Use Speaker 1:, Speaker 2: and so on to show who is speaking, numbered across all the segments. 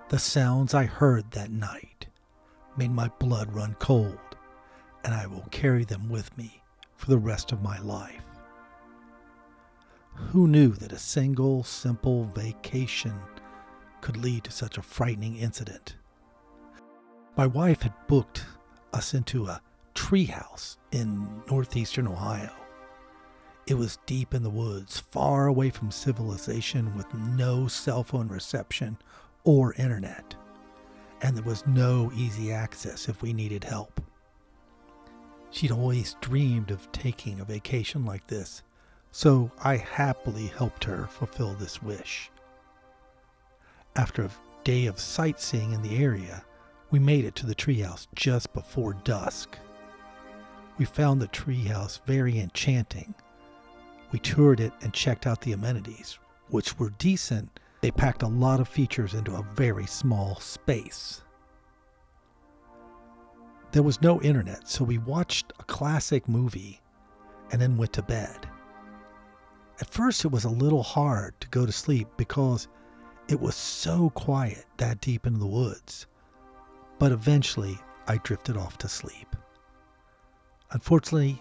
Speaker 1: The sounds I heard that night made my blood run cold, and I will carry them with me for the rest of my life. Who knew that a single, simple vacation could lead to such a frightening incident? My wife had booked us into a treehouse in northeastern Ohio. It was deep in the woods, far away from civilization, with no cell phone reception or internet, and there was no easy access if we needed help. She'd always dreamed of taking a vacation like this, so I happily helped her fulfill this wish. After a day of sightseeing in the area, we made it to the treehouse just before dusk. We found the treehouse very enchanting. We toured it and checked out the amenities, which were decent. They packed a lot of features into a very small space. There was no internet, so we watched a classic movie and then went to bed. At first it was a little hard to go to sleep because it was so quiet that deep into the woods, but eventually I drifted off to sleep. Unfortunately,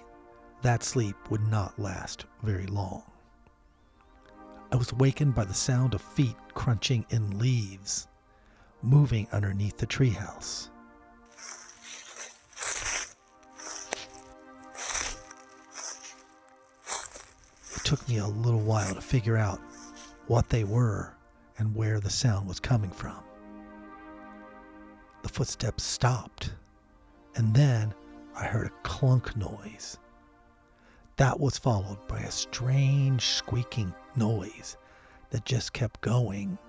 Speaker 1: that sleep would not last very long. I was awakened by the sound of feet crunching in leaves, moving underneath the treehouse. It took me a little while to figure out what they were and where the sound was coming from. The footsteps stopped, and then I heard a clunk noise. That was followed by a strange squeaking noise that just kept going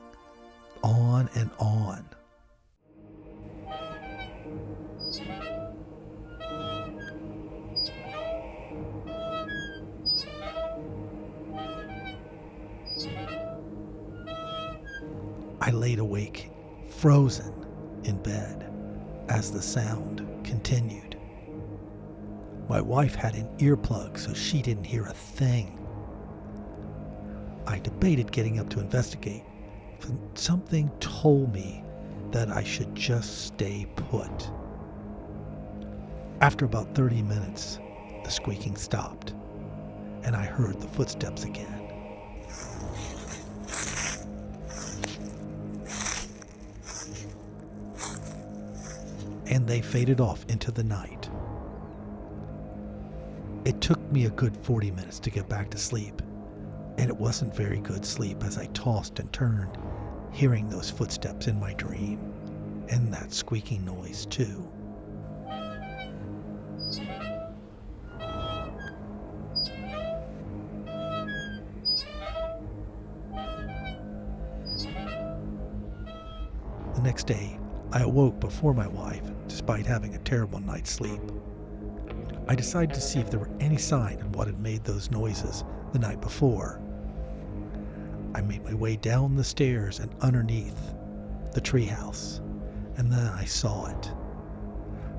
Speaker 1: on and on. I laid awake, frozen in bed, as the sound continued. My wife had an earplug, so she didn't hear a thing. I debated getting up to investigate, but something told me that I should just stay put. After about 30 minutes, the squeaking stopped, and I heard the footsteps again. And they faded off into the night. It took me a good 40 minutes to get back to sleep, and it wasn't very good sleep as I tossed and turned, hearing those footsteps in my dream, and that squeaking noise too. The next day, I awoke before my wife, despite having a terrible night's sleep. I decided to see if there were any sign of what had made those noises the night before. I made my way down the stairs and underneath the treehouse, and then I saw it.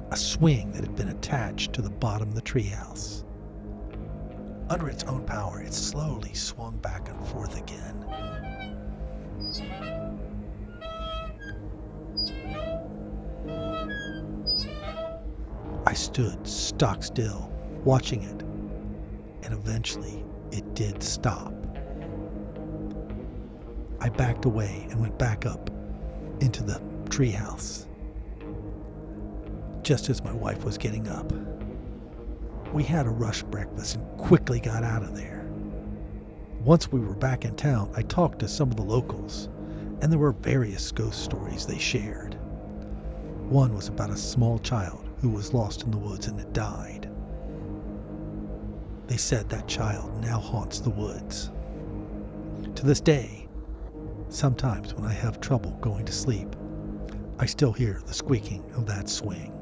Speaker 1: A swing that had been attached to the bottom of the treehouse. Under its own power, it slowly swung back and forth again. I stood stock still, watching it, and eventually it did stop. I backed away and went back up into the treehouse. Just as my wife was getting up, we had a rush breakfast and quickly got out of there. Once we were back in town, I talked to some of the locals, and there were various ghost stories they shared. One was about a small child who was lost in the woods and had died. They said that child now haunts the woods. To this day, sometimes when I have trouble going to sleep, I still hear the squeaking of that swing.